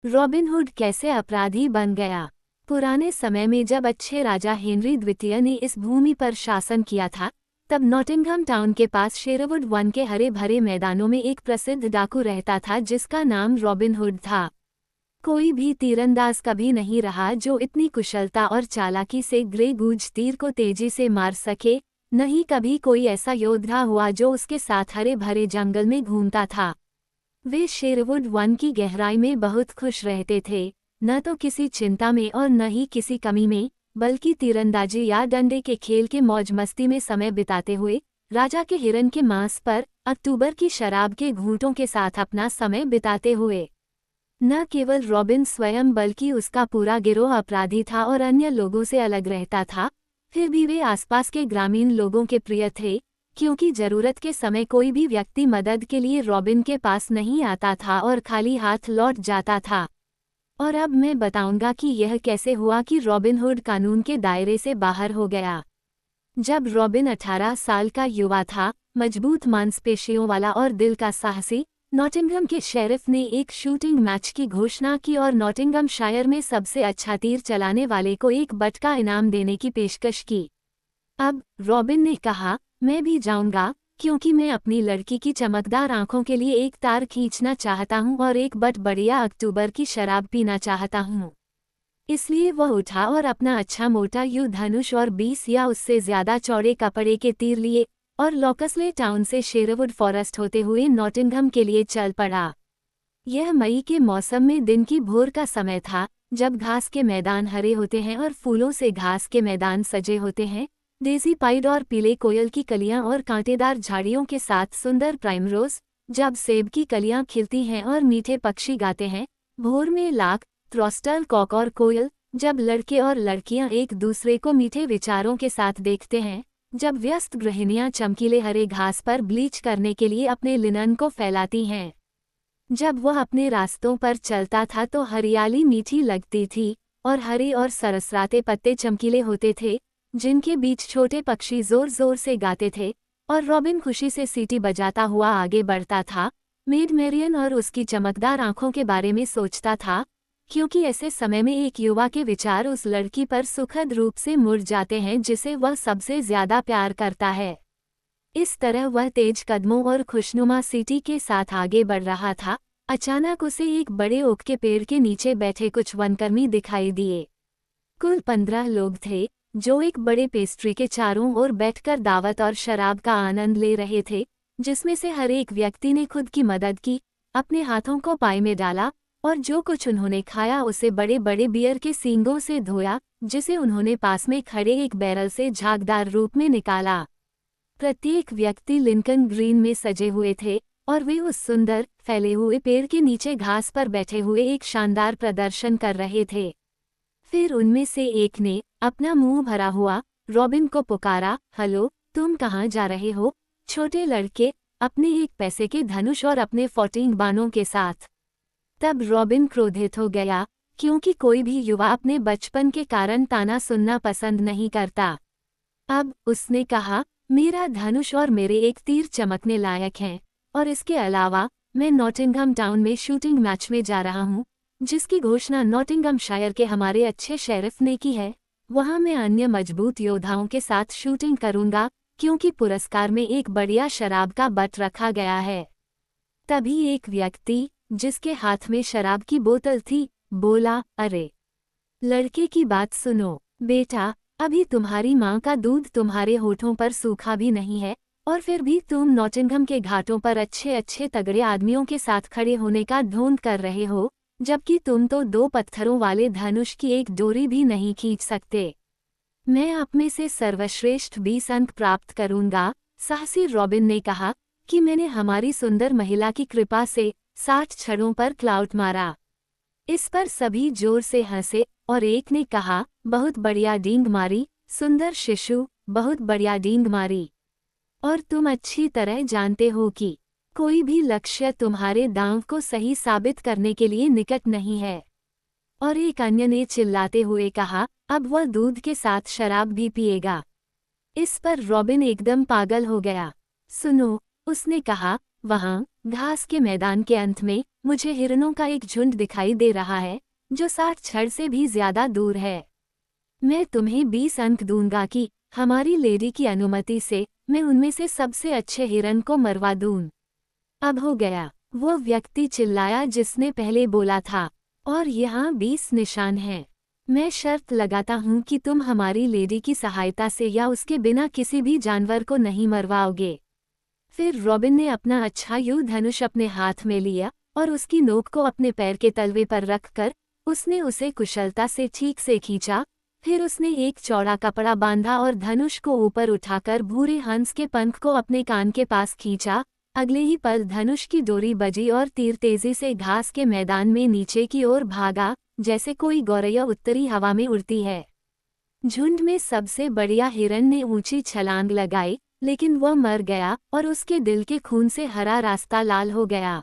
Robin hood कैसे अपराधी बन गया। पुराने समय में जब अच्छे राजा हेनरी द्वितीय ने इस भूमि पर शासन किया था, तब नॉटिंघम टाउन के पास शेरवुड वन के हरे भरे मैदानों में एक प्रसिद्ध डाकू रहता था जिसका नाम रॉबिन हुड था। कोई भी तीरंदाज कभी नहीं रहा जो इतनी कुशलता और चालाकी से ग्रे गूज तीर को तेजी से मार सके, नहीं कभी कोई ऐसा योद्धा हुआ जो उसके साथ हरे भरे जंगल में घूमता था। वे शेरवुड वन की गहराई में बहुत खुश रहते थे, न तो किसी चिंता में और न ही किसी कमी में, बल्कि तीरंदाजी या डंडे के खेल के मौज मस्ती में समय बिताते हुए, राजा के हिरन के मांस पर अक्टूबर की शराब के घूंटों के साथ अपना समय बिताते हुए। न केवल रॉबिन स्वयं बल्कि उसका पूरा गिरोह अपराधी था और अन्य लोगों से अलग रहता था, फिर भी वे आसपास के ग्रामीण लोगों के प्रिय थे, क्योंकि जरूरत के समय कोई भी व्यक्ति मदद के लिए रॉबिन के पास नहीं आता था और खाली हाथ लौट जाता था। और अब मैं बताऊंगा कि यह कैसे हुआ कि रॉबिन हुड कानून के दायरे से बाहर हो गया। जब रॉबिन 18 साल का युवा था, मजबूत मांसपेशियों वाला और दिल का साहसी, नॉटिंघम के शेरिफ ने एक शूटिंग मैच की घोषणा की और नॉटिंघमशायर में सबसे अच्छा तीर चलाने वाले को एक बट का इनाम देने की पेशकश की। अब रॉबिन ने कहा, मैं भी जाऊंगा, क्योंकि मैं अपनी लड़की की चमकदार आंखों के लिए एक तार खींचना चाहता हूं और एक बट बढ़िया अक्टूबर की शराब पीना चाहता हूं। इसलिए वह उठा और अपना अच्छा मोटा युद्ध धनुष और 20 या उससे ज्यादा चौड़े कपड़े के तीर लिए और लॉकसले टाउन से शेरवुड फॉरेस्ट होते हुए नॉटिंघम के लिए चल पड़ा। यह मई के मौसम में दिन की भोर का समय था, जब घास के मैदान हरे होते हैं और फूलों से घास के मैदान सजे होते हैं। डेज़ी पाइड और पीले कोयल की कलियां और कांटेदार झाड़ियों के साथ सुंदर प्राइमरोज, जब सेब की कलियां खिलती हैं और मीठे पक्षी गाते हैं। भोर में लाख, थ्रॉस्टल कॉक और कोयल, जब लड़के और लड़कियां एक दूसरे को मीठे विचारों के साथ देखते हैं। जब व्यस्त गृहिणियां चमकीले हरे घास पर ब्लीच करने के लिए अपने लिनन को फैलाती हैं। जब वह अपने रास्तों पर चलता था तो हरियाली मीठी लगती थी और हरे और सरसराते पत्ते चमकीले होते थे, जिनके बीच छोटे पक्षी जोर जोर से गाते थे। और रॉबिन खुशी से सीटी बजाता हुआ आगे बढ़ता था, मेड मेरियन और उसकी चमकदार आंखों के बारे में सोचता था, क्योंकि ऐसे समय में एक युवा के विचार उस लड़की पर सुखद रूप से मुड़ जाते हैं जिसे वह सबसे ज्यादा प्यार करता है। इस तरह वह तेज कदमों और खुशनुमा सीटी के साथ आगे बढ़ रहा था। अचानक उसे एक बड़े ओक के पेड़ के नीचे बैठे कुछ वनकर्मी दिखाई दिए। कुल 15 लोग थे, जो एक बड़े पेस्ट्री के चारों ओर बैठकर दावत और शराब का आनंद ले रहे थे, जिसमें से हर एक व्यक्ति ने खुद की मदद की, अपने हाथों को पाई में डाला और जो कुछ उन्होंने खाया उसे बड़े बड़े बियर के सींगों से धोया, जिसे उन्होंने पास में खड़े एक बैरल से झागदार रूप में निकाला। प्रत्येक व्यक्ति लिंकन ग्रीन में सजे हुए थे और वे उस सुंदर फैले हुए पेड़ के नीचे घास पर बैठे हुए एक शानदार प्रदर्शन कर रहे थे। फिर उनमें से एक ने अपना मुंह भरा हुआ रॉबिन को पुकारा, हेलो, तुम कहाँ जा रहे हो छोटे लड़के, अपने एक पैसे के धनुष और अपने 14 बाणों के साथ। तब रॉबिन क्रोधित हो गया, क्योंकि कोई भी युवा अपने बचपन के कारण ताना सुनना पसंद नहीं करता। अब उसने कहा, मेरा धनुष और मेरे एक तीर चमकने लायक हैं, और इसके अलावा मैं नॉटिंघम टाउन में शूटिंग मैच में जा रहा हूँ, जिसकी घोषणा नॉटिंघमशायर के हमारे अच्छे शेरिफ ने की है। वहाँ मैं अन्य मजबूत योद्धाओं के साथ शूटिंग करूँगा, क्योंकि पुरस्कार में एक बढ़िया शराब का बट रखा गया है। तभी एक व्यक्ति, जिसके हाथ में शराब की बोतल थी, बोला, अरे लड़के की बात सुनो बेटा, अभी तुम्हारी माँ का दूध तुम्हारे होठों पर सूखा भी नहीं है, और फिर भी तुम नॉटिंघम के घाटों पर अच्छे अच्छे तगड़े आदमियों के साथ खड़े होने का ढोंग कर रहे हो, जबकि तुम तो 2 पत्थरों वाले धनुष की एक डोरी भी नहीं खींच सकते। मैं आप में से सर्वश्रेष्ठ 20 अंक प्राप्त करूंगा। साहसी रॉबिन ने कहा कि मैंने हमारी सुंदर महिला की कृपा से 60 छड़ों पर क्लाउट मारा। इस पर सभी जोर से हंसे और एक ने कहा, बहुत बढ़िया डींग मारी सुंदर शिशु, बहुत बढ़िया डींग मारी। और तुम अच्छी तरह जानते हो कि कोई भी लक्ष्य तुम्हारे दांव को सही साबित करने के लिए निकट नहीं है। और एक अन्य ने चिल्लाते हुए कहा, अब वह दूध के साथ शराब भी पिएगा। इस पर रॉबिन एकदम पागल हो गया। सुनो, उसने कहा, वहां घास के मैदान के अंत में मुझे हिरणों का एक झुंड दिखाई दे रहा है जो 60 छड़ से भी ज्यादा दूर है। मैं तुम्हें 20 अंक दूंगा कि हमारी लेडी की अनुमति से मैं उनमें से सबसे अच्छे हिरन को मरवा दूं। अब हो गया, वो व्यक्ति चिल्लाया जिसने पहले बोला था, और यहाँ 20 निशान हैं। मैं शर्त लगाता हूँ कि तुम हमारी लेडी की सहायता से या उसके बिना किसी भी जानवर को नहीं मरवाओगे। फिर रॉबिन ने अपना अच्छा युद्ध धनुष अपने हाथ में लिया और उसकी नोक को अपने पैर के तलवे पर रखकर उसने उसे कुशलता से ठीक से खींचा। फिर उसने एक चौड़ा कपड़ा बांधा और धनुष को ऊपर उठाकर भूरे हंस के पंख को अपने कान के पास खींचा। अगले ही पल धनुष की डोरी बजी और तीर तेजी से घास के मैदान में नीचे की ओर भागा, जैसे कोई गौरैया उत्तरी हवा में उड़ती है। झुंड में सबसे बढ़िया हिरन ने ऊंची छलांग लगाई, लेकिन वह मर गया और उसके दिल के खून से हरा रास्ता लाल हो गया।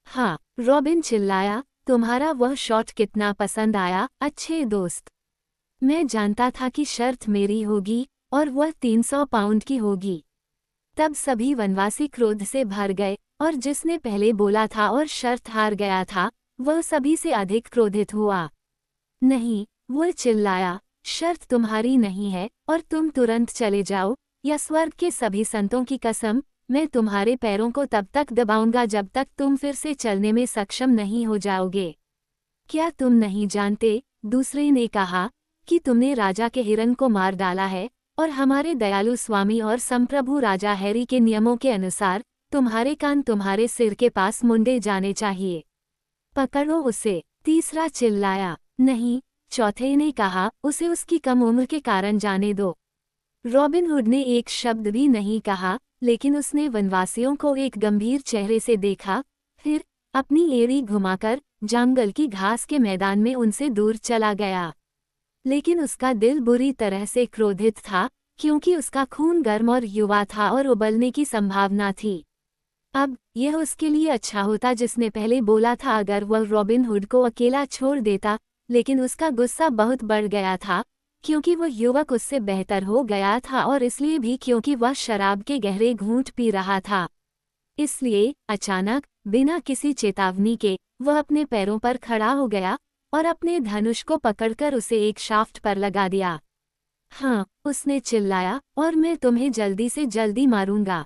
हाँ, रॉबिन चिल्लाया, तुम्हारा वह शॉट कितना पसंद आया, अच्छे दोस्त। मैं जानता था कि शर्त मेरी होगी और वह 300 पाउंड की होगी। तब सभी वनवासी क्रोध से भर गए और जिसने पहले बोला था और शर्त हार गया था, वह सभी से अधिक क्रोधित हुआ। नहीं, वह चिल्लाया, शर्त तुम्हारी नहीं है और तुम तुरंत चले जाओ, या स्वर्ग के सभी संतों की कसम, मैं तुम्हारे पैरों को तब तक दबाऊंगा जब तक तुम फिर से चलने में सक्षम नहीं हो जाओगे। क्या तुम नहीं जानते, दूसरे ने कहा, कि तुमने राजा के हिरन को मार डाला है और हमारे दयालु स्वामी और संप्रभु राजा हैरी के नियमों के अनुसार तुम्हारे कान तुम्हारे सिर के पास मुंडे जाने चाहिए। पकड़ो उसे, तीसरा चिल्लाया। नहीं, चौथे ने कहा, उसे उसकी कम उम्र के कारण जाने दो। रॉबिन हुड ने एक शब्द भी नहीं कहा, लेकिन उसने वनवासियों को एक गंभीर चेहरे से देखा, फिर अपनी एड़ी घुमाकर जंगल की घास के मैदान में उनसे दूर चला गया। लेकिन उसका दिल बुरी तरह से क्रोधित था, क्योंकि उसका खून गर्म और युवा था और उबलने की संभावना थी। अब यह उसके लिए अच्छा होता जिसने पहले बोला था अगर वह रॉबिन हुड को अकेला छोड़ देता, लेकिन उसका गुस्सा बहुत बढ़ गया था, क्योंकि वह युवक उससे बेहतर हो गया था और इसलिए भी क्योंकि वह शराब के गहरे घूंट पी रहा था। इसलिए अचानक, बिना किसी चेतावनी के, वह अपने पैरों पर खड़ा हो गया और अपने धनुष को पकड़कर उसे एक शाफ्ट पर लगा दिया। हाँ, उसने चिल्लाया, और मैं तुम्हें जल्दी से जल्दी मारूंगा।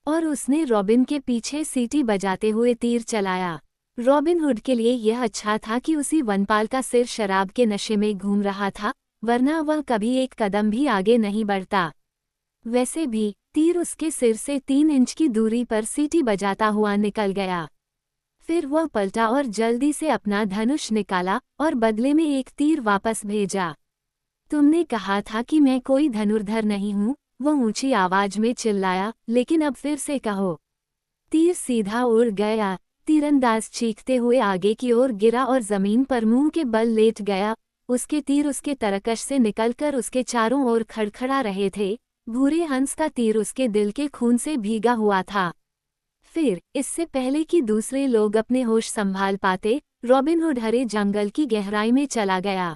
और उसने रॉबिन के पीछे सीटी बजाते हुए तीर चलाया। रॉबिन हुड के लिए यह अच्छा था कि उसी वनपाल का सिर शराब के नशे में घूम रहा था, वरना वह कभी एक कदम भी आगे नहीं बढ़ता। वैसे भी तीर उसके सिर से 3 इंच की दूरी पर सीटी बजाता हुआ निकल गया। फिर वह पलटा और जल्दी से अपना धनुष निकाला और बदले में एक तीर वापस भेजा। तुमने कहा था कि मैं कोई धनुर्धर नहीं हूँ, वह ऊंची आवाज में चिल्लाया, लेकिन अब फिर से कहो। तीर सीधा उड़ गया। तीरंदाज चीखते हुए आगे की ओर गिरा और जमीन पर मुंह के बल लेट गया। उसके तीर उसके तरकश से निकलकर उसके चारों ओर खड़खड़ा रहे थे। भूरे हंस का तीर उसके दिल के खून से भीगा हुआ था। फिर इससे पहले कि दूसरे लोग अपने होश संभाल पाते, रॉबिन हुड हरे जंगल की गहराई में चला गया।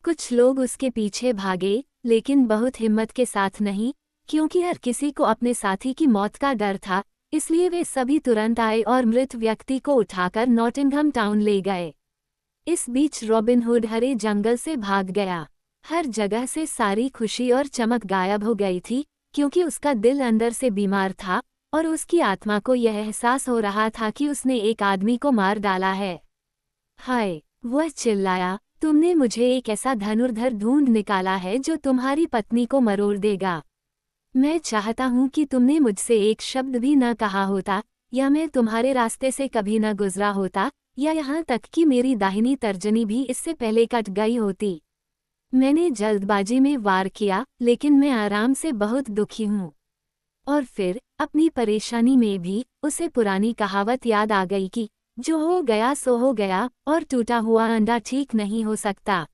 कुछ लोग उसके पीछे भागे, लेकिन बहुत हिम्मत के साथ नहीं, क्योंकि हर किसी को अपने साथी की मौत का डर था। इसलिए वे सभी तुरंत आए और मृत व्यक्ति को उठाकर नॉटिंघम टाउन ले गए। इस बीच रॉबिन हुड हरे जंगल से भाग गया। हर जगह से सारी खुशी और चमक गायब हो गई थी, क्योंकि उसका दिल अंदर से बीमार था और उसकी आत्मा को यह एहसास हो रहा था कि उसने एक आदमी को मार डाला है। हाय, वह चिल्लाया, तुमने मुझे एक ऐसा धनुर्धर ढूंढ निकाला है जो तुम्हारी पत्नी को मरोड़ देगा। मैं चाहता हूँ कि तुमने मुझसे एक शब्द भी न कहा होता, या मैं तुम्हारे रास्ते से कभी न गुजरा होता, या यहाँ तक कि मेरी दाहिनी तर्जनी भी इससे पहले कट गई होती। मैंने जल्दबाजी में वार किया, लेकिन मैं आराम से बहुत दुखी हूँ। और फिर अपनी परेशानी में भी उसे पुरानी कहावत याद आ गई कि जो हो गया सो हो गया और टूटा हुआ अंडा ठीक नहीं हो सकता।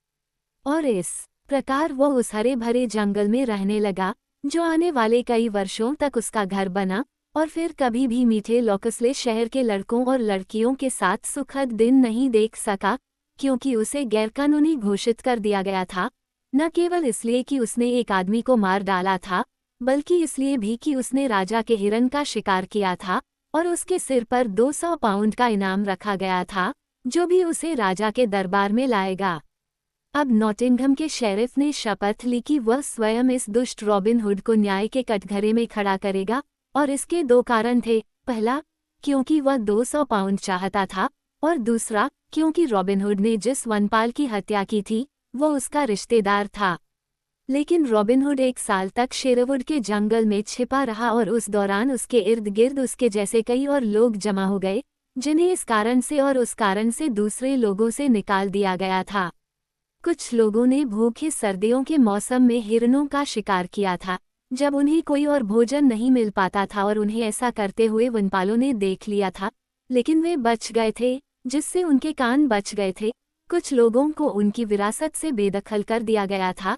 और इस प्रकार वो उस हरे भरे जंगल में रहने लगा, जो आने वाले कई वर्षों तक उसका घर बना, और फिर कभी भी मीठे लोकसले शहर के लड़कों और लड़कियों के साथ सुखद दिन नहीं देख सका, क्योंकि उसे गैरकानूनी घोषित कर दिया गया था, न केवल इसलिए कि उसने एक आदमी को मार डाला था, बल्कि इसलिए भी कि उसने राजा के हिरन का शिकार किया था, और उसके सिर पर 200 पाउंड का इनाम रखा गया था, जो भी उसे राजा के दरबार में लाएगा। अब नॉटिंघम के शेरिफ ने शपथ ली कि वह स्वयं इस दुष्ट रॉबिन हुड को न्याय के कटघरे में खड़ा करेगा, और इसके 2 कारण थे। पहला, क्योंकि वह 200 पाउंड चाहता था, और दूसरा, क्योंकि रॉबिन हुड ने जिस वनपाल की हत्या की थी वो उसका रिश्तेदार था। लेकिन रॉबिन हुड 1 साल तक शेरवुड के जंगल में छिपा रहा और उस दौरान उसके इर्द गिर्द उसके जैसे कई और लोग जमा हो गए, जिन्हें इस कारण से और उस कारण से दूसरे लोगों से निकाल दिया गया था। कुछ लोगों ने भूखे सर्दियों के मौसम में हिरणों का शिकार किया था, जब उन्हें कोई और भोजन नहीं मिल पाता था, और उन्हें ऐसा करते हुए वनपालों ने देख लिया था, लेकिन वे बच गए थे, जिससे उनके कान बच गए थे। कुछ लोगों को उनकी विरासत से बेदखल कर दिया गया था,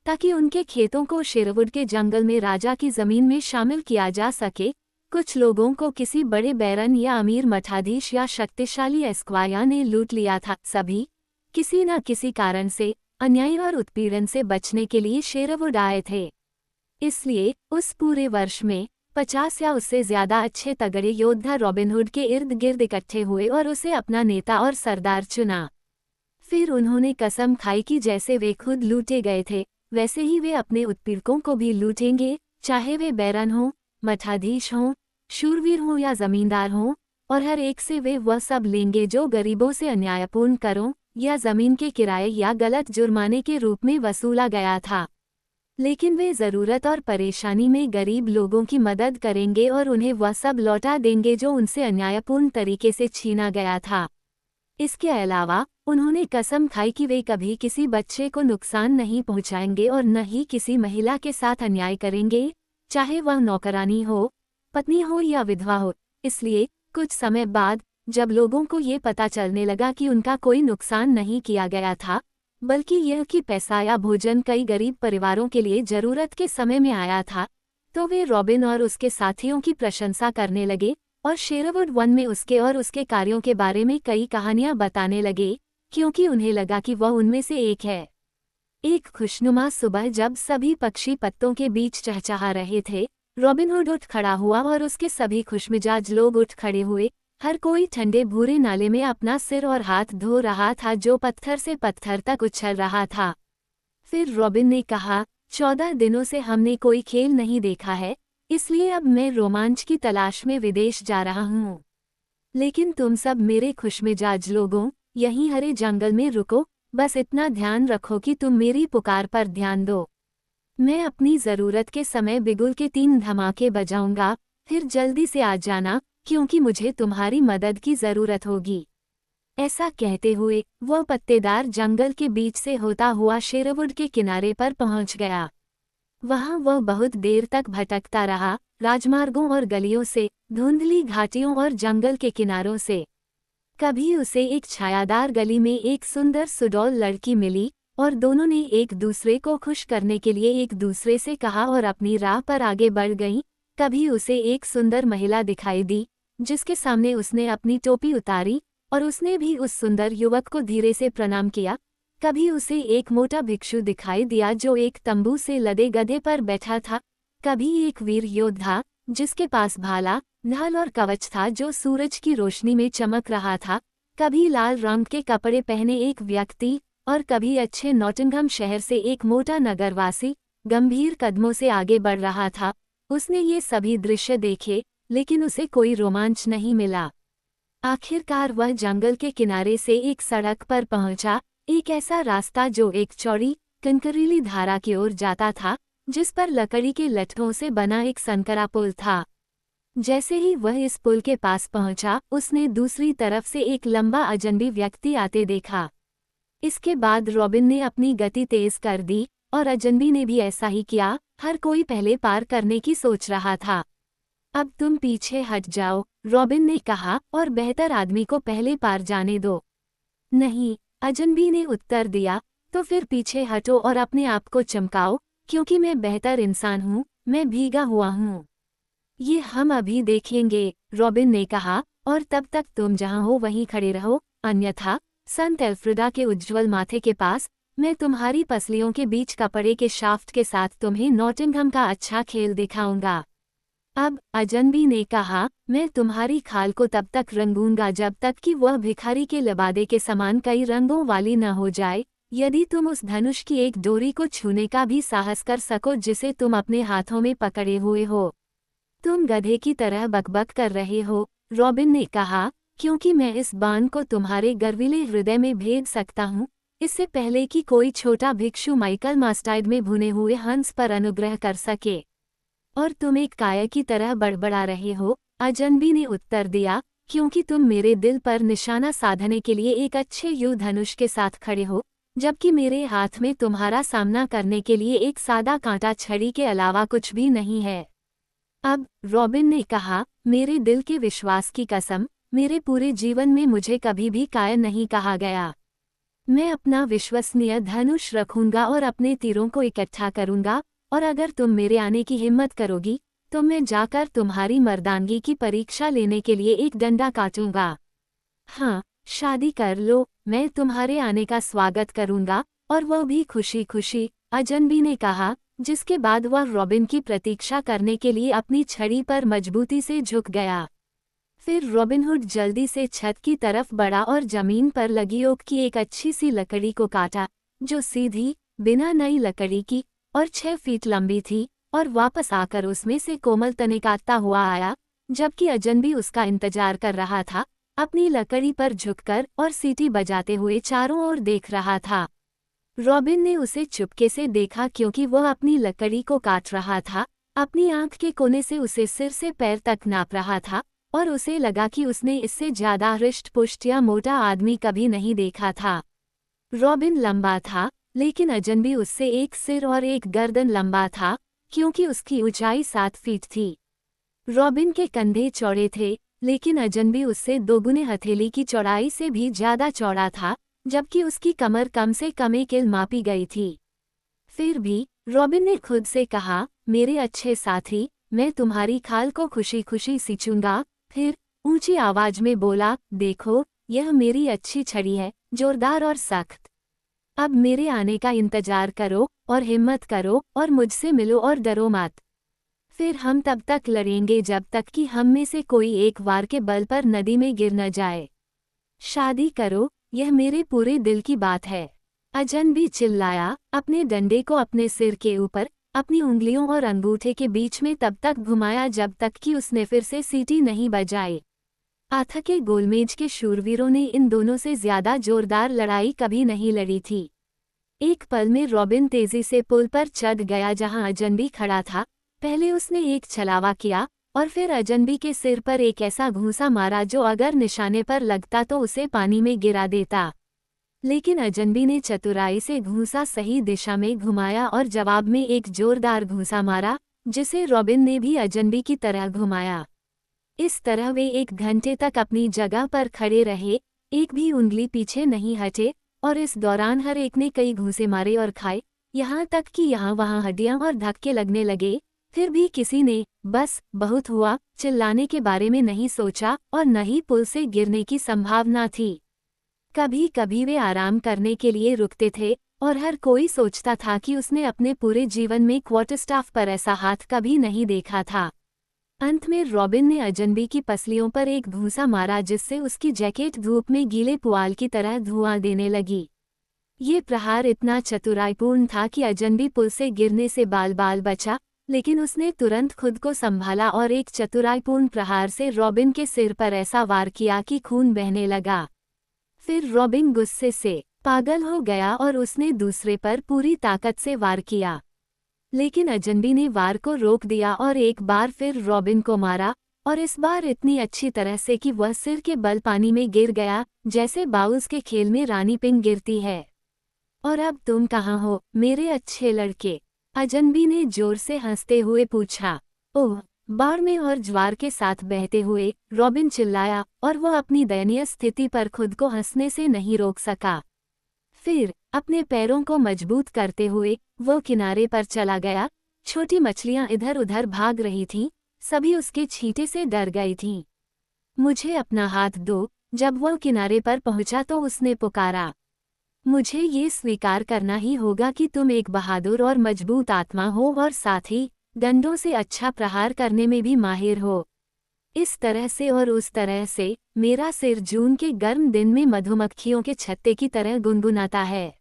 ताकि उनके खेतों को शेरवुड के जंगल में राजा की जमीन में शामिल किया जा सके। कुछ लोगों को किसी बड़े बैरन या अमीर मठाधीश या शक्तिशाली एस्क्वायर ने लूट लिया था। सभी किसी न किसी कारण से अन्याय और उत्पीड़न से बचने के लिए शेरवुड आए थे। इसलिए उस पूरे वर्ष में 50 या उससे ज्यादा अच्छे तगड़े योद्धा रॉबिन हुड के इर्द गिर्द इकट्ठे हुए और उसे अपना नेता और सरदार चुना। फिर उन्होंने कसम खाई कि जैसे वे खुद लूटे गए थे, वैसे ही वे अपने उत्पीड़कों को भी लूटेंगे, चाहे वे बैरन हों, मठाधीश हों, शूरवीर हों या जमींदार हों, और हर एक से वे वह सब लेंगे जो गरीबों से अन्यायपूर्ण करों या जमीन के किराए या गलत जुर्माने के रूप में वसूला गया था। लेकिन वे ज़रूरत और परेशानी में गरीब लोगों की मदद करेंगे और उन्हें वह सब लौटा देंगे जो उनसे अन्यायपूर्ण तरीके से छीना गया था। इसके अलावा उन्होंने कसम खाई कि वे कभी किसी बच्चे को नुकसान नहीं पहुंचाएंगे और न ही किसी महिला के साथ अन्याय करेंगे, चाहे वह नौकरानी हो, पत्नी हो या विधवा हो। इसलिए कुछ समय बाद जब लोगों को ये पता चलने लगा कि उनका कोई नुकसान नहीं किया गया था, बल्कि यह कि पैसा या भोजन कई गरीब परिवारों के लिए जरूरत के समय में आया था, तो वे रॉबिन और उसके साथियों की प्रशंसा करने लगे और शेरवुड वन में उसके और उसके कार्यों के बारे में कई कहानियां बताने लगे, क्योंकि उन्हें लगा कि वह उनमें से एक है। एक खुशनुमा सुबह जब सभी पक्षी पत्तों के बीच चहचहा रहे थे, रॉबिन हुड उठ खड़ा हुआ और उसके सभी खुशमिजाज लोग उठ खड़े हुए। हर कोई ठंडे भूरे नाले में अपना सिर और हाथ धो रहा था जो पत्थर से पत्थर तक उछल रहा था। फिर रॉबिन ने कहा, 14 दिनों से हमने कोई खेल नहीं देखा है, इसलिए अब मैं रोमांच की तलाश में विदेश जा रहा हूँ। लेकिन तुम सब मेरे खुशमिजाज लोगों, यहीं हरे जंगल में रुको, बस इतना ध्यान रखो कि तुम मेरी पुकार पर ध्यान दो। मैं अपनी ज़रूरत के समय बिगुल के 3 धमाके बजाऊंगा, फिर जल्दी से आ जाना, क्योंकि मुझे तुम्हारी मदद की ज़रूरत होगी। ऐसा कहते हुए वह पत्तेदार जंगल के बीच से होता हुआ शेरवुड के किनारे पर पहुंच गया। वहां वह बहुत देर तक भटकता रहा, राजमार्गों और गलियों से, धुंधली घाटियों और जंगल के किनारों से। कभी उसे एक छायादार गली में एक सुंदर सुडौल लड़की मिली, और दोनों ने एक दूसरे को खुश करने के लिए एक दूसरे से कहा और अपनी राह पर आगे बढ़ गईं। कभी उसे एक सुंदर महिला दिखाई दी, जिसके सामने उसने अपनी टोपी उतारी, और उसने भी उस सुंदर युवक को धीरे से प्रणाम किया। कभी उसे एक मोटा भिक्षु दिखाई दिया जो एक तंबू से लदे गधे पर बैठा था। कभी एक वीर योद्धा, जिसके पास भाला, ढाल और कवच था जो सूरज की रोशनी में चमक रहा था। कभी लाल रंग के कपड़े पहने एक व्यक्ति, और कभी अच्छे नॉटिंघम शहर से एक मोटा नगरवासी गंभीर कदमों से आगे बढ़ रहा था। उसने ये सभी दृश्य देखे, लेकिन उसे कोई रोमांच नहीं मिला। आखिरकार वह जंगल के किनारे से एक सड़क पर पहुंचा, एक ऐसा रास्ता जो एक चौड़ी कंकरीली धारा की ओर जाता था, जिस पर लकड़ी के लट्ठों से बना एक संकरा पुल था। जैसे ही वह इस पुल के पास पहुंचा, उसने दूसरी तरफ से एक लंबा अजनबी व्यक्ति आते देखा। इसके बाद रॉबिन ने अपनी गति तेज कर दी, और अजनबी ने भी ऐसा ही किया। हर कोई पहले पार करने की सोच रहा था। अब तुम पीछे हट जाओ, रॉबिन ने कहा, और बेहतर आदमी को पहले पार जाने दो। नहीं, अजनबी ने उत्तर दिया, तो फिर पीछे हटो और अपने आप को चमकाओ, क्योंकि मैं बेहतर इंसान हूँ, मैं भीगा हुआ हूँ। ये हम अभी देखेंगे, रॉबिन ने कहा, और तब तक तुम जहाँ हो वहीं खड़े रहो, अन्यथा संत एल्फ्रिडा के उज्ज्वल माथे के पास मैं तुम्हारी पसलियों के बीच कपड़े के शाफ्ट के साथ तुम्हें नॉटिंघम का अच्छा खेल दिखाऊंगा। अब अजनबी ने कहा, मैं तुम्हारी खाल को तब तक रंगूंगा जब तक कि वह भिखारी के लबादे के समान कई रंगों वाली न हो जाए। यदि तुम उस धनुष की एक डोरी को छूने का भी साहस कर सको जिसे तुम अपने हाथों में पकड़े हुए हो। तुम गधे की तरह बकबक कर रहे हो, रॉबिन ने कहा, क्योंकि मैं इस बाण को तुम्हारे गर्वीले हृदय में भेद सकता हूँ, इससे पहले कि कोई छोटा भिक्षु माइकल मास्टाइड में भुने हुए हंस पर अनुग्रह कर सके। और तुम एक काया की तरह बड़बड़ा रहे हो, अजनबी ने उत्तर दिया, क्योंकि तुम मेरे दिल पर निशाना साधने के लिए एक अच्छे युद्ध धनुष के साथ खड़े हो, जबकि मेरे हाथ में तुम्हारा सामना करने के लिए एक सादा कांटा छड़ी के अलावा कुछ भी नहीं है। अब रॉबिन ने कहा, मेरे दिल के विश्वास की कसम, मेरे पूरे जीवन में मुझे कभी भी कायर नहीं कहा गया। मैं अपना विश्वसनीय धनुष रखूंगा और अपने तीरों को इकट्ठा करूंगा, और अगर तुम मेरे आने की हिम्मत करोगी तो मैं जाकर तुम्हारी मर्दानगी की परीक्षा लेने के लिए एक डंडा काटूंगा। हाँ, शादी कर लो, मैं तुम्हारे आने का स्वागत करूंगा, और वह भी खुशी खुशी, अजनबी ने कहा, जिसके बाद वह रॉबिन की प्रतीक्षा करने के लिए अपनी छड़ी पर मजबूती से झुक गया। फिर रॉबिन हुड जल्दी से छत की तरफ बढ़ा और जमीन पर लगी ओक की एक अच्छी सी लकड़ी को काटा, जो सीधी, बिना नई लकड़ी की और 6 फीट लंबी थी, और वापस आकर उसमें से कोमल तने काटता हुआ आया, जबकि अजनबी उसका इंतजार कर रहा था, अपनी लकड़ी पर झुककर और सीटी बजाते हुए चारों ओर देख रहा था। रॉबिन ने उसे चुपके से देखा क्योंकि वह अपनी लकड़ी को काट रहा था, अपनी आंख के कोने से उसे सिर से पैर तक नाप रहा था, और उसे लगा कि उसने इससे ज्यादा हृष्ट-पुष्ट या मोटा आदमी कभी नहीं देखा था। रॉबिन लंबा था, लेकिन अजनबी उससे एक सिर और एक गर्दन लंबा था, क्योंकि उसकी ऊंचाई 7 फीट थी। रॉबिन के कंधे चौड़े थे, लेकिन अजनबी उससे दोगुने हथेली की चौड़ाई से भी ज्यादा चौड़ा था, जबकि उसकी कमर कम से कम 1 इंच मापी गई थी। फिर भी रॉबिन ने खुद से कहा, मेरे अच्छे साथी, मैं तुम्हारी खाल को खुशी खुशी सींचूंगा। फिर ऊंची आवाज में बोला, देखो, यह मेरी अच्छी छड़ी है, जोरदार और सख्त। अब मेरे आने का इंतजार करो और हिम्मत करो और मुझसे मिलो और डरो मत। फिर हम तब तक लड़ेंगे जब तक कि हम में से कोई एक वार के बल पर नदी में गिर न जाए। शादी करो, यह मेरे पूरे दिल की बात है। अजनबी चिल्लाया, अपने डंडे को अपने सिर के ऊपर, अपनी उंगलियों और अंगूठे के बीच में तब तक घुमाया जब तक कि उसने फिर से सीटी नहीं बजाई। आथा के गोलमेज के शूरवीरों ने इन दोनों से ज्यादा जोरदार लड़ाई कभी नहीं लड़ी थी। एक पल में रॉबिन तेजी से पुल पर चढ़ गया जहां अजनबी खड़ा था। पहले उसने एक छलावा किया और फिर अजनबी के सिर पर एक ऐसा घूंसा मारा जो अगर निशाने पर लगता तो उसे पानी में गिरा देता। लेकिन अजनबी ने चतुराई से घूंसा सही दिशा में घुमाया और जवाब में एक जोरदार घूंसा मारा, जिसे रॉबिन ने भी अजनबी की तरह घुमाया। इस तरह वे 1 घंटे तक अपनी जगह पर खड़े रहे, एक भी उंगली पीछे नहीं हटे, और इस दौरान हर एक ने कई घूंसे मारे और खाए, यहाँ तक कि यहाँ वहाँ हड्डियाँ और धक्के लगने लगे। फिर भी किसी ने, बस बहुत हुआ, चिल्लाने के बारे में नहीं सोचा और न ही पुल से गिरने की संभावना थी। कभी कभी वे आराम करने के लिए रुकते थे, और हर कोई सोचता था कि उसने अपने पूरे जीवन में क्वार्टरस्टाफ पर ऐसा हाथ कभी नहीं देखा था। अंत में रॉबिन ने अजनबी की पसलियों पर एक घूंसा मारा जिससे उसकी जैकेट धूप में गीले पुआल की तरह धुआं देने लगी। ये प्रहार इतना चतुराईपूर्ण था कि अजनबी पुल से गिरने से बाल बाल बचा, लेकिन उसने तुरंत खुद को संभाला और एक चतुराईपूर्ण प्रहार से रॉबिन के सिर पर ऐसा वार किया कि खून बहने लगा। फिर रॉबिन गुस्से से पागल हो गया और उसने दूसरे पर पूरी ताकत से वार किया, लेकिन अजनबी ने वार को रोक दिया और एक बार फिर रॉबिन को मारा, और इस बार इतनी अच्छी तरह से कि वह सिर के बल पानी में गिर गया, जैसे बाउल्स के खेल में रानी पिंग गिरती है। और अब तुम कहाँ हो, मेरे अच्छे लड़के? अजनबी ने जोर से हंसते हुए पूछा। ओह, बाढ़ में और ज्वार के साथ बहते हुए, रॉबिन चिल्लाया, और वह अपनी दयनीय स्थिति पर खुद को हंसने से नहीं रोक सका। फिर अपने पैरों को मजबूत करते हुए वो किनारे पर चला गया। छोटी मछलियां इधर उधर भाग रही थीं, सभी उसके छींटे से डर गई थीं। मुझे अपना हाथ दो। जब वह किनारे पर पहुंचा तो उसने पुकारा, मुझे ये स्वीकार करना ही होगा कि तुम एक बहादुर और मजबूत आत्मा हो और साथ ही डंडों से अच्छा प्रहार करने में भी माहिर हो। इस तरह से और उस तरह से मेरा सिर जून के गर्म दिन में मधुमक्खियों के छत्ते की तरह गुनगुनाता है।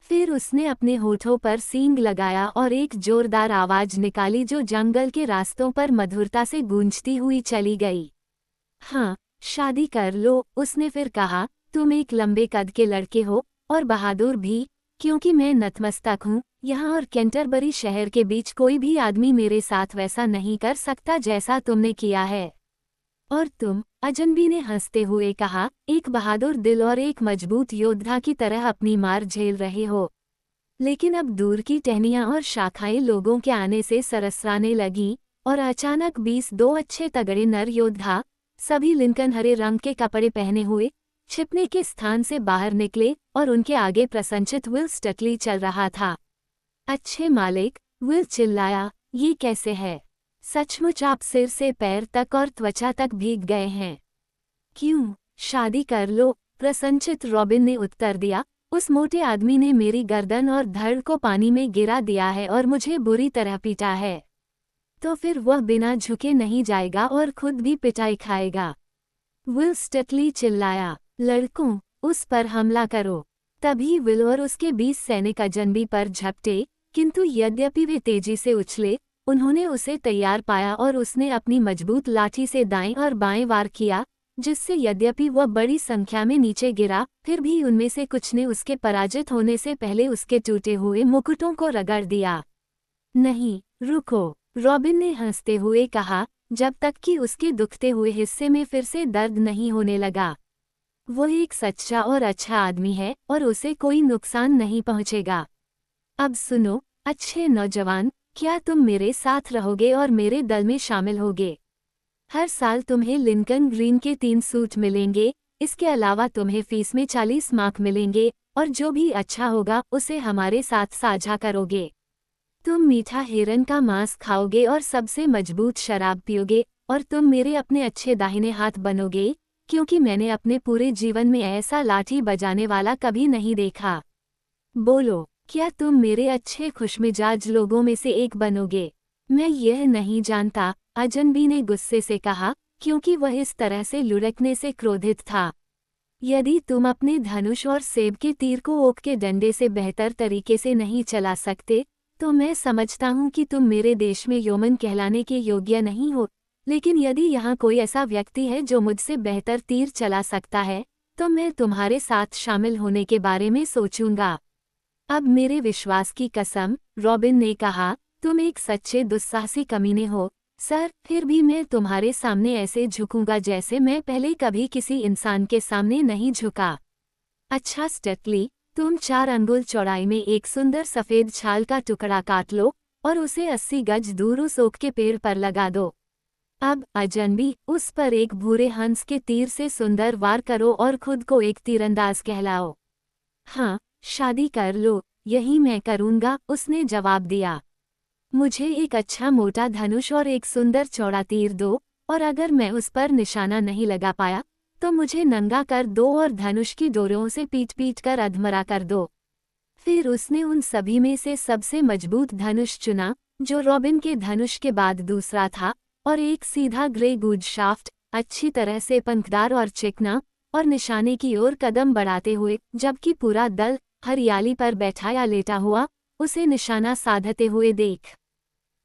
फिर उसने अपने होठों पर सींग लगाया और एक जोरदार आवाज निकाली जो जंगल के रास्तों पर मधुरता से गूंजती हुई चली गई। हाँ, शादी कर लो, उसने फिर कहा। तुम एक लंबे कद के लड़के हो और बहादुर भी, क्योंकि मैं नतमस्तक हूँ। यहाँ और कैंटरबरी शहर के बीच कोई भी आदमी मेरे साथ वैसा नहीं कर सकता जैसा तुमने किया है। और तुम, अजनबी ने हंसते हुए कहा, एक बहादुर दिल और एक मजबूत योद्धा की तरह अपनी मार झेल रहे हो। लेकिन अब दूर की टहनियां और शाखाएं लोगों के आने से सरसराने लगीं, और अचानक 22 अच्छे तगड़े नर योद्धा, सभी लिंकन हरे रंग के कपड़े पहने हुए, छिपने के स्थान से बाहर निकले और उनके आगे प्रसन्नचित विल स्टटली चल रहा था। अच्छे मालिक, विल चिल्लाया, ये कैसे है? सचमुच आप सिर से पैर तक और त्वचा तक भीग गए हैं। क्यों? शादी कर लो, प्रसन्नचित रॉबिन ने उत्तर दिया। उस मोटे आदमी ने मेरी गर्दन और धड़ को पानी में गिरा दिया है और मुझे बुरी तरह पीटा है। तो फिर वह बिना झुके नहीं जाएगा और खुद भी पिटाई खाएगा। विल स्टटली चिल्लाया, लड़कों, उस पर हमला करो। तभी विल और उसके 20 सैनिक अजनबी पर झपटे, किंतु यद्यपि वे तेजी से उछले, उन्होंने उसे तैयार पाया और उसने अपनी मजबूत लाठी से दाएं और बाएं वार किया, जिससे यद्यपि वह बड़ी संख्या में नीचे गिरा, फिर भी उनमें से कुछ ने उसके पराजित होने से पहले उसके टूटे हुए मुकुटों को रगड़ दिया। नहीं, रुको, रॉबिन ने हंसते हुए कहा, जब तक कि उसके दुखते हुए हिस्से में फिर से दर्द नहीं होने लगा। वह एक सच्चा और अच्छा आदमी है और उसे कोई नुकसान नहीं पहुंचेगा। अब सुनो, अच्छे नौजवान, क्या तुम मेरे साथ रहोगे और मेरे दल में शामिल होगे? हर साल तुम्हें लिंकन ग्रीन के 3 सूट मिलेंगे, इसके अलावा तुम्हें फीस में 40 मार्क मिलेंगे, और जो भी अच्छा होगा उसे हमारे साथ साझा करोगे। तुम मीठा हिरन का मांस खाओगे और सबसे मजबूत शराब पियोगे, और तुम मेरे अपने अच्छे दाहिने हाथ बनोगे, क्योंकि मैंने अपने पूरे जीवन में ऐसा लाठी बजाने वाला कभी नहीं देखा। बोलो, क्या तुम मेरे अच्छे खुशमिजाज लोगों में से एक बनोगे? मैं यह नहीं जानता, अजनबी ने गुस्से से कहा, क्योंकि वह इस तरह से लुढ़कने से क्रोधित था। यदि तुम अपने धनुष और सेब के तीर को ओक के डंडे से बेहतर तरीके से नहीं चला सकते, तो मैं समझता हूँ कि तुम मेरे देश में यौमन कहलाने के योग्य नहीं हो। लेकिन यदि यहाँ कोई ऐसा व्यक्ति है जो मुझसे बेहतर तीर चला सकता है, तो मैं तुम्हारे साथ शामिल होने के बारे में सोचूंगा। अब मेरे विश्वास की कसम, रॉबिन ने कहा, तुम एक सच्चे दुस्साहसी कमीने हो, सर। फिर भी मैं तुम्हारे सामने ऐसे झुकूंगा जैसे मैं पहले कभी किसी इंसान के सामने नहीं झुका। अच्छा स्टटली, तुम 4 अंगुल चौड़ाई में एक सुंदर सफ़ेद छाल का टुकड़ा काट लो और उसे 80 गज दूर उस ओक के पेड़ पर लगा दो। अब अजनबी, उस पर एक भूरे हंस के तीर से सुंदर वार करो और खुद को एक तीरंदाज कहलाओ। हाँ, शादी कर लो, यही मैं करूँगा, उसने जवाब दिया। मुझे एक अच्छा मोटा धनुष और एक सुंदर चौड़ा तीर दो, और अगर मैं उस पर निशाना नहीं लगा पाया, तो मुझे नंगा कर दो और धनुष की डोरों से पीट-पीट कर अधमरा कर दो। फिर उसने उन सभी में से सबसे मजबूत धनुष चुना, जो रॉबिन के धनुष के बाद दूसरा था, और एक सीधा ग्रे गूज शाफ्ट, अच्छी तरह से पंखदार और चिकना, और निशाने की ओर कदम बढ़ाते हुए, जबकि पूरा दल हरियाली पर बैठा या लेटा हुआ उसे निशाना साधते हुए देख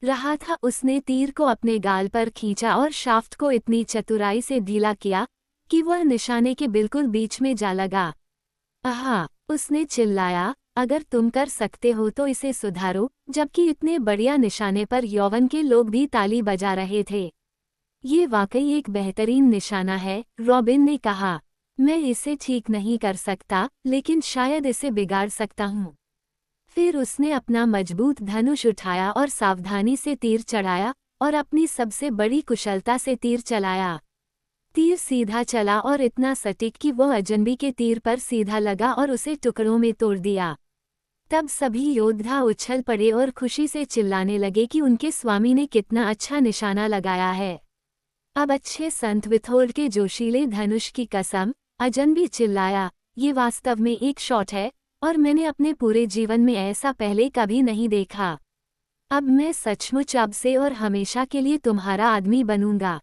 रहा था, उसने तीर को अपने गाल पर खींचा और शाफ्ट को इतनी चतुराई से ढीला किया कि वह निशाने के बिल्कुल बीच में जा लगा। आहा, उसने चिल्लाया, अगर तुम कर सकते हो तो इसे सुधारो, जबकि इतने बढ़िया निशाने पर यौवन के लोग भी ताली बजा रहे थे। ये वाकई एक बेहतरीन निशाना है, रॉबिन ने कहा। मैं इसे ठीक नहीं कर सकता, लेकिन शायद इसे बिगाड़ सकता हूँ। फिर उसने अपना मजबूत धनुष उठाया और सावधानी से तीर चढ़ाया और अपनी सबसे बड़ी कुशलता से तीर चलाया। तीर सीधा चला और इतना सटीक कि वह अजनबी के तीर पर सीधा लगा और उसे टुकड़ों में तोड़ दिया। तब सभी योद्धा उछल पड़े और खुशी से चिल्लाने लगे कि उनके स्वामी ने कितना अच्छा निशाना लगाया है। अब अच्छे संत विथोल्ड के जोशीले धनुष की कसम, अजनबी चिल्लाया, ये वास्तव में एक शॉट है, और मैंने अपने पूरे जीवन में ऐसा पहले कभी नहीं देखा। अब मैं सचमुच अब से और हमेशा के लिए तुम्हारा आदमी बनूंगा।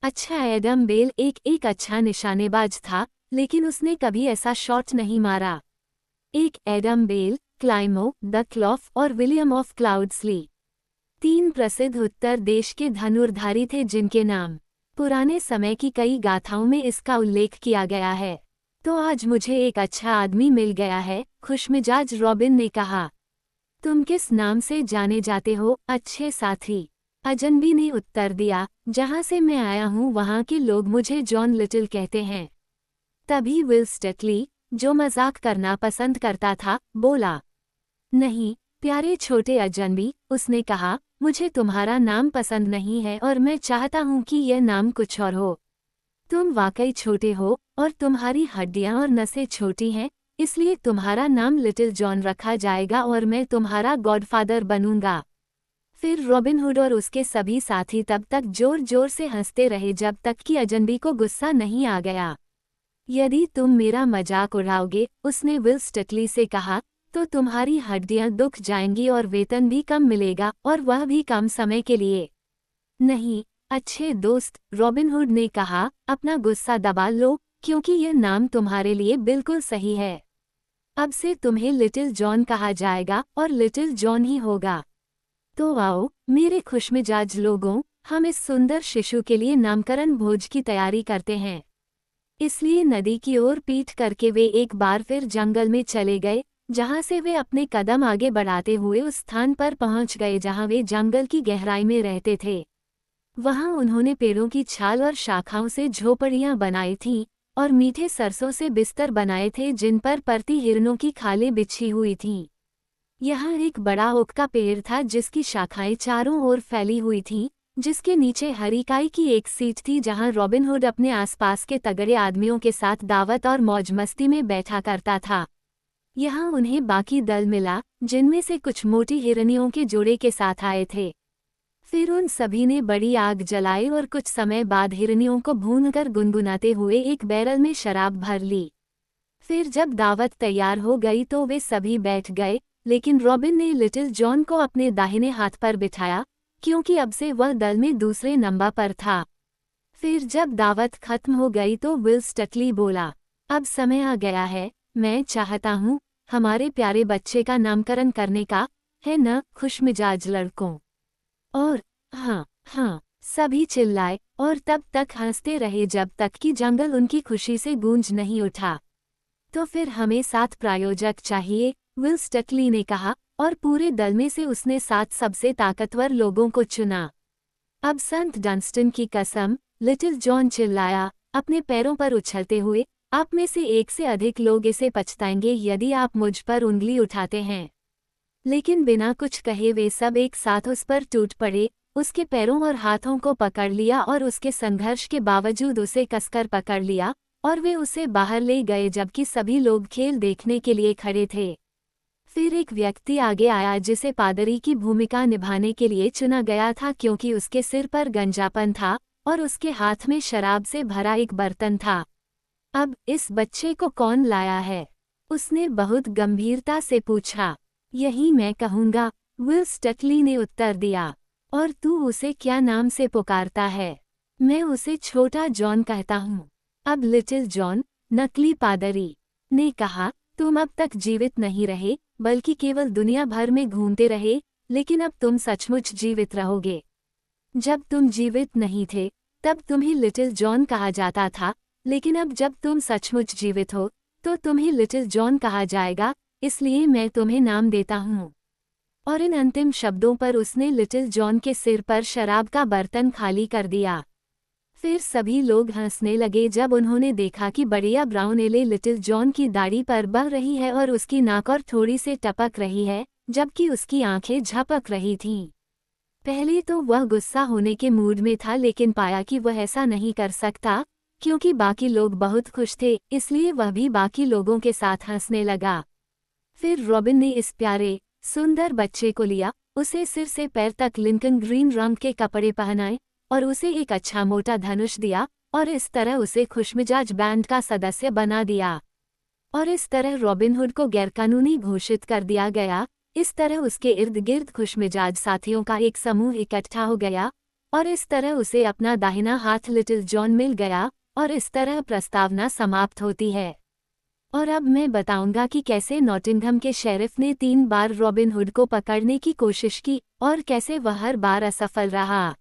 अच्छा, एडम बेल एक अच्छा निशानेबाज था, लेकिन उसने कभी ऐसा शॉट नहीं मारा। एक एडम बेल, क्लाइमो, द क्लॉफ और विलियम ऑफ क्लाउड्सली 3 प्रसिद्ध उत्तर देश के धनुर्धारी थे जिनके नाम पुराने समय की कई गाथाओं में इसका उल्लेख किया गया है। तो आज मुझे एक अच्छा आदमी मिल गया है, खुशमिजाज रॉबिन ने कहा। तुम किस नाम से जाने जाते हो, अच्छे साथी? अजनबी ने उत्तर दिया, जहां से मैं आया हूं वहां के लोग मुझे जॉन लिटिल कहते हैं। तभी विल स्टेटली, जो मजाक करना पसंद करता था, बोला, नहीं प्यारे छोटे अजनबी, उसने कहा, मुझे तुम्हारा नाम पसंद नहीं है और मैं चाहता हूं कि यह नाम कुछ और हो। तुम वाकई छोटे हो और तुम्हारी हड्डियां और नसें छोटी हैं, इसलिए तुम्हारा नाम लिटिल जॉन रखा जाएगा और मैं तुम्हारा गॉडफादर बनूंगा। फिर रॉबिन हुड और उसके सभी साथी तब तक जोर जोर से हंसते रहे जब तक कि अजनबी को गुस्सा नहीं आ गया। यदि तुम मेरा मजाक उड़ाओगे, उसने विल स्टेटली से कहा, तो तुम्हारी हड्डियां दुख जाएंगी और वेतन भी कम मिलेगा, और वह भी कम समय के लिए। नहीं अच्छे दोस्त, रॉबिन हुड ने कहा, अपना गुस्सा दबा लो, क्योंकि यह नाम तुम्हारे लिए बिल्कुल सही है। अब से तुम्हें लिटिल जॉन कहा जाएगा और लिटिल जॉन ही होगा। तो आओ मेरे खुशमिजाज लोगों, हम इस सुंदर शिशु के लिए नामकरण भोज की तैयारी करते हैं। इसलिए नदी की ओर पीठ करके वे एक बार फिर जंगल में चले गए, जहां से वे अपने कदम आगे बढ़ाते हुए उस स्थान पर पहुंच गए जहां वे जंगल की गहराई में रहते थे। वहां उन्होंने पेड़ों की छाल और शाखाओं से झोपड़ियां बनाई थीं और मीठे सरसों से बिस्तर बनाए थे जिन पर परती हिरनों की खालें बिछी हुई थीं। यहाँ एक बड़ा ओक का पेड़ था जिसकी शाखाएं चारों ओर फैली हुई थीं, जिसके नीचे हरिकाई की एक सीट थी जहां रॉबिन हुड अपने आसपास के तगड़े आदमियों के साथ दावत और मौज मस्ती में बैठा करता था। यहाँ उन्हें बाकी दल मिला, जिनमें से कुछ मोटी हिरनियों के जोड़े के साथ आए थे। फिर उन सभी ने बड़ी आग जलाई और कुछ समय बाद हिरनियों को भूनकर गुनगुनाते हुए एक बैरल में शराब भर ली। फिर जब दावत तैयार हो गई तो वे सभी बैठ गए, लेकिन रॉबिन ने लिटिल जॉन को अपने दाहिने हाथ पर बिठाया, क्योंकि अब से वह दल में दूसरे नंबर पर था। फिर जब दावत खत्म हो गई तो विल स्टेटली बोला, अब समय आ गया है, मैं चाहता हूँ हमारे प्यारे बच्चे का नामकरण करने का, है न खुशमिजाज लड़कों? और हाँ हाँ, सभी चिल्लाए और तब तक हंसते रहे जब तक कि जंगल उनकी खुशी से गूंज नहीं उठा। तो फिर हमें 7 प्रायोजक चाहिए, विल स्टेटली ने कहा, और पूरे दल में से उसने 7 सबसे ताकतवर लोगों को चुना। अब संत डंस्टन की कसम, लिटिल जॉन चिल्लाया, अपने पैरों पर उछलते हुए, आप में से एक से अधिक लोग इसे पछताएंगे यदि आप मुझ पर उंगली उठाते हैं। लेकिन बिना कुछ कहे वे सब एक साथ उस पर टूट पड़े, उसके पैरों और हाथों को पकड़ लिया और उसके संघर्ष के बावजूद उसे कसकर पकड़ लिया, और वे उसे बाहर ले गए जबकि सभी लोग खेल देखने के लिए खड़े थे। फिर एक व्यक्ति आगे आया जिसे पादरी की भूमिका निभाने के लिए चुना गया था क्योंकि उसके सिर पर गंजापन था और उसके हाथ में शराब से भरा एक बर्तन था। अब इस बच्चे को कौन लाया है? उसने बहुत गंभीरता से पूछा। यही मैं कहूँगा, विल स्टेटली ने उत्तर दिया। और तू उसे क्या नाम से पुकारता है? मैं उसे छोटा जॉन कहता हूँ। अब लिटिल जॉन, नकली पादरी, ने कहा, तुम अब तक जीवित नहीं रहे, बल्कि केवल दुनिया भर में घूमते रहे, लेकिन अब तुम सचमुच जीवित रहोगे। जब तुम जीवित नहीं थे, तब तुम्हें लिटिल जॉन कहा जाता था, लेकिन अब जब तुम सचमुच जीवित हो, तो तुम्हें लिटिल जॉन कहा जाएगा, इसलिए मैं तुम्हें नाम देता हूँ। और इन अंतिम शब्दों पर उसने लिटिल जॉन के सिर पर शराब का बर्तन खाली कर दिया। फिर सभी लोग हंसने लगे जब उन्होंने देखा कि बढ़िया ब्राउन एले लिटिल जॉन की दाढ़ी पर बह रही है और उसकी नाक और थोड़ी से टपक रही है, जबकि उसकी आंखें झपक रही थीं। पहले तो वह गुस्सा होने के मूड में था, लेकिन पाया कि वह ऐसा नहीं कर सकता, क्योंकि बाकी लोग बहुत खुश थे, इसलिए वह भी बाकी लोगों के साथ हंसने लगा। फिर रॉबिन ने इस प्यारे, सुंदर बच्चे को लिया, उसे सिर से पैर तक लिंकन ग्रीन रंग के कपड़े पहनाए और उसे एक अच्छा मोटा धनुष दिया, और इस तरह उसे खुशमिजाज बैंड का सदस्य बना दिया। और इस तरह रॉबिन हुड को गैरकानूनी घोषित कर दिया गया, इस तरह उसके इर्द गिर्द खुशमिजाज साथियों का एक समूह इकट्ठा हो गया और इस तरह उसे अपना दाहिना हाथ लिटिल जॉन मिल गया और इस तरह प्रस्तावना समाप्त होती है। और अब मैं बताऊंगा कि कैसे नॉटिंघम के शेरिफ ने 3 बार रॉबिन हुड को पकड़ने की कोशिश की और कैसे वह हर बार असफल रहा।